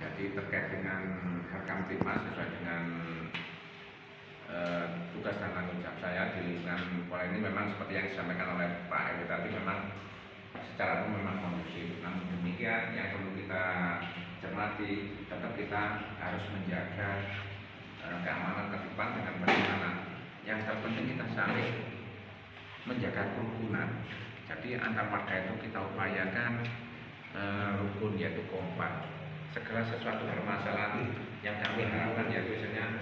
Jadi terkait dengan Harkamtipmas sesuai dengan tugas dan tanggung jawab saya di lingkungan Polres ini memang seperti yang disampaikan oleh Pak Ewi tadi, memang secara umum memang kondusif. Namun demikian yang perlu kita cermati, tetap kita harus menjaga keamanan tertiban dengan bagaimana yang terpenting kita saling menjaga kerukunan. Jadi antar warga itu kita upayakan rukun, yaitu kompak. Segala sesuatu permasalahan yang kami harapkan, yaitu misalnya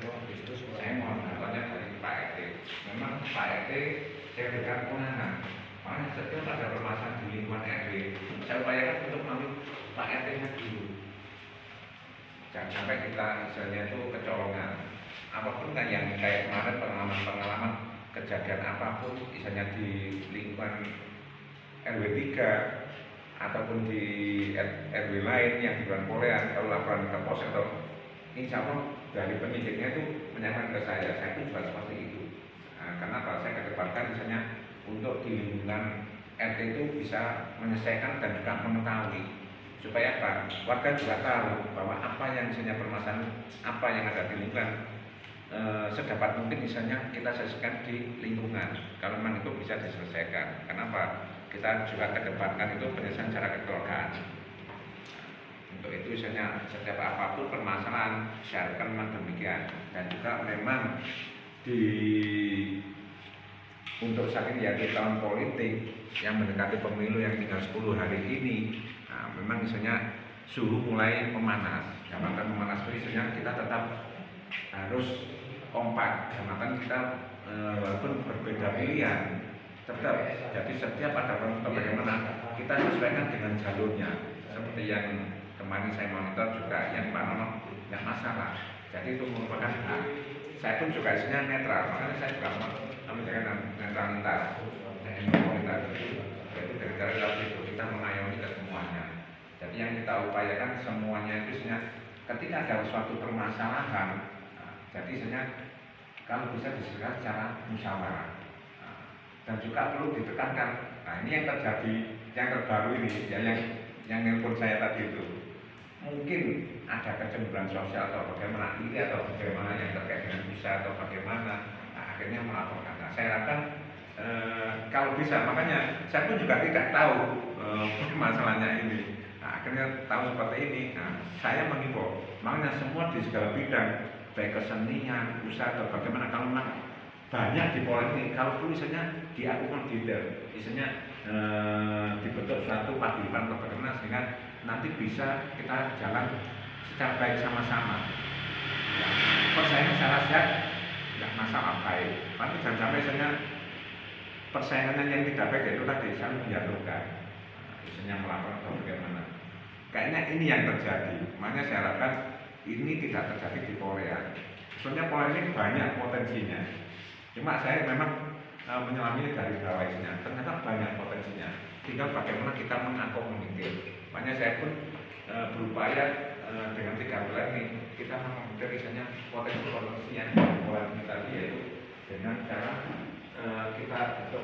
saya mohon contohnya dari Pak RT. Memang Pak RT saya berikan kewenangan, makanya setiap ada permasalahan di lingkungan RW saya upayakan untuk melalui Pak RT nya dulu. Jangan sampai kita misalnya itu kecolongan apapun kan, yang kayak kemarin pengalaman kejadian apapun misalnya di lingkungan RW 3 ataupun di RW lain yang di luar Polres, kalau laporan ke pos atau insya Allah dari penyidiknya itu menyampaikan ke saya pun juga seperti itu. Karena kalau saya kedepankan misalnya untuk di lingkungan RT itu bisa menyelesaikan dan juga mengetahui supaya apa? Warga juga tahu bahwa apa yang misalnya permasalahan apa yang ada di lingkungan sedapat mungkin misalnya kita selesaikan di lingkungan. Kalau memang itu bisa diselesaikan. Kenapa? Kita juga kedepankan itu penyelesaian secara kekeluargaan. Untuk itu misalnya setiap apapun permasalahan syaratkan memang demikian. Dan juga memang untuk saat ini ya di tahun politik yang mendekati pemilu yang tinggal 10 hari ini, memang misalnya suhu mulai memanas. Jabatan memanas itu misalnya kita tetap harus kompak. Jabatan kita walaupun berbeda pilihan tetap, jadi setiap ada bagaimana kita sesuaikan dengan jalurnya. Seperti yang kemarin saya monitor juga yang Pak Nono yang masalah. Jadi itu merupakan hak. Saya pun juga isinya netral, makanya saya juga menjaga netralitas. Jadi dari cara itu kita mengayomi ke semuanya. Jadi yang kita upayakan semuanya itu sebenarnya ketika ada suatu permasalahan, jadi sebenarnya kalau bisa diselesaikan secara musyawarah. Dan juga perlu ditekankan. Nah, ini yang terjadi, yang terbaru ini, ya, yang nelpon saya tadi itu, mungkin ada kecemburuan sosial atau bagaimana ini atau bagaimana yang terkait dengan usaha atau bagaimana, akhirnya melaporkan. Nah, saya harapkan kalau bisa, makanya saya pun juga tidak tahu masalahnya ini. Nah, akhirnya tahu seperti ini. Nah, saya mengimbau, makanya semua di segala bidang, baik kesenian, usaha atau bagaimana, kalau memang banyak di Polres ini, kalau tulisannya diakukan detail, misalnya dibentuk suatu paguyuban atau bagaimana sehingga nanti bisa kita jalan secara baik sama-sama. Ya, persaingan secara sehat tidak masalah baik, tapi jangan sampai misalnya persaingan yang tidak baik itu tadi saling menjatuhkan, misalnya melapor atau bagaimana. Kayaknya ini yang terjadi, makanya saya harapkan ini tidak terjadi di Polres. Soalnya Polres ini banyak potensinya. Cuma saya memang menyelami dari bawahnya, ternyata banyak potensinya. Tinggal bagaimana kita mengakomodir. Makanya saya pun berupaya dengan 3 bulan ini kita mengakomodir misalnya potensi yang buat kita, yaitu dengan cara kita bentuk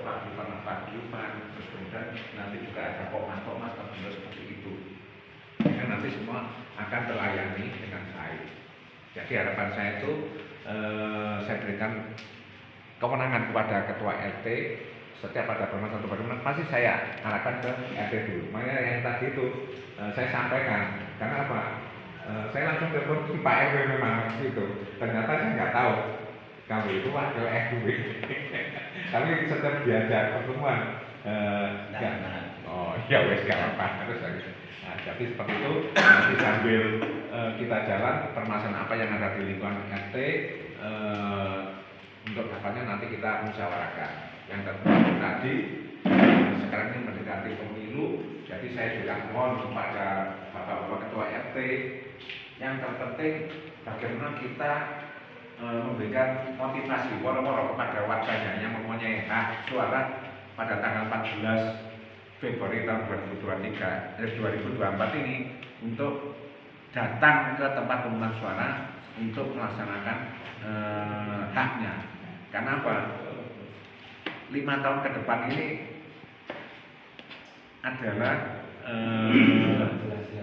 paguyuban, terus kemudian nanti juga ada komas seperti itu. Sehingga nanti semua akan terlayani dengan baik. Jadi harapan saya itu saya berikan kewenangan kepada ketua RT. Setiap ada permasalahan atau bagaimana pasti saya arahkan ke RT dulu. Makanya yang tadi itu saya sampaikan, karena apa? Saya langsung telepon Pak RW memang itu. Ternyata saya nggak tahu kalau itu wakil RW. Tapi setiap diajak pertemuan, oh ya wes gak apa-apa terus lagi. Nah, jadi seperti itu nanti sambil kita jalan permasalahan apa yang ada di lingkungan RT. Untuk dapatnya nanti kita musyawarahkan. Yang terpenting tadi sekarang ini mendekati pemilu, jadi saya juga mohon kepada Bapak-Bapak Ketua RT, yang terpenting bagaimana kita memberikan motivasi woro-woro kepada warganya yang mempunyai hak suara pada tanggal 14 Februari tahun 2024 ini untuk datang ke tempat pemungutan suara untuk melaksanakan haknya. Karena apa? 5 tahun ke depan ini adalah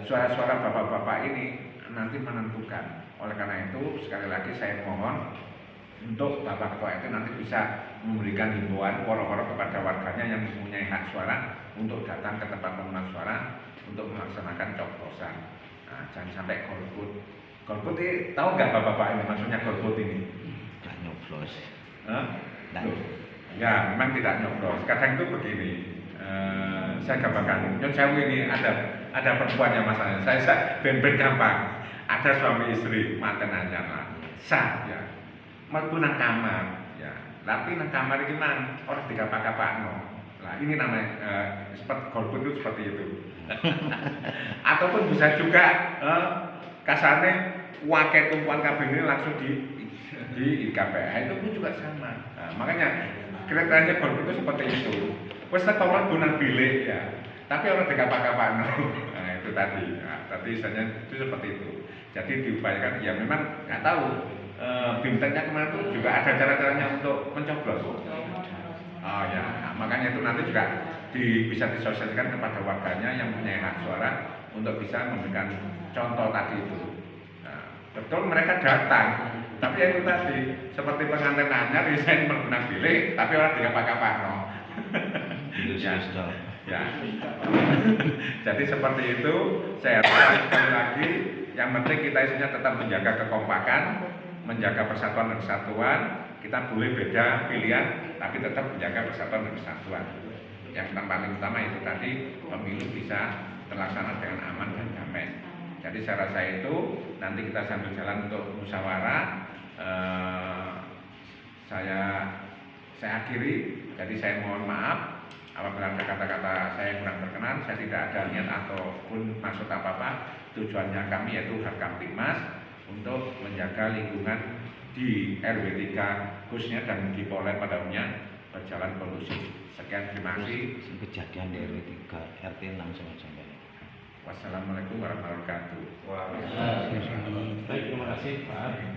suara-suara bapak-bapak ini nanti menentukan. Oleh karena itu sekali lagi saya mohon untuk Bapak Ketua RT nanti bisa memberikan himbauan woro-woro kepada warganya yang mempunyai hak suara untuk datang ke tempat pemungutan suara untuk melaksanakan coblosan. Nah, jangan sampai golput. Golput ini tahu nggak Bapak-bapak ini maksudnya golput ini? Tidak nyoblos. Loh, ya memang tidak nyoblos. Kadang itu begini. Saya gambarkan. Nyon sewu ini ada perempuan yang masalahnya. Saya ben-ben gampang. Ada suami istri manten anyar lah. Sah ya. Mlebu nang kamar ya. Tapi nang kamar iki mang ora dikapak-kapakno. Nah, ini namanya seperti golput itu seperti itu. Ataupun bisa juga kasarnya wakil tumpuan kabin ini langsung di KPA itu pun juga sama. Nah, makanya kriterianya golput itu seperti itu. Wes tolong bunan bilik ya. Tapi orang dikapak-kapakno. Nah, itu tadi. Nah, tadi misalnya itu seperti itu. Jadi diupayakan ya memang nggak tahu BIMTEK-nya kemarin itu juga ada cara-caranya untuk mencoblos. Oh ya, nah, makanya itu nanti juga bisa disosialisasikan kepada warganya yang punya hak suara untuk bisa memberikan contoh tadi itu. Nah, betul mereka datang, tapi ya itu tadi seperti pengantin anyar desain menggunakan bilik, tapi orang tidak pakai no. Ya. Jadi seperti itu, saya harapkan sekali lagi, yang penting kita isinya tetap menjaga kekompakan, menjaga persatuan dan kesatuan. Kita boleh beda pilihan, tapi tetap menjaga persatuan dan kesatuan. Yang paling utama itu tadi, pemilu bisa terlaksana dengan aman dan damai. Jadi saya rasa itu, nanti kita sambil jalan untuk musyawarah. Saya akhiri, jadi saya mohon maaf apabila ada kata-kata saya kurang berkenan. Saya tidak ada niat ataupun maksud apa-apa. Tujuannya kami yaitu Harkamtibmas untuk menjaga lingkungan di RW 3 khususnya dan di Polres pada umumnya berjalan kondusif. Sekian, terima kasih. Kejadian di RW 3 RT 6 sama. Wassalamualaikum warahmatullahi wabarakatuh. Baik, terima kasih Pak.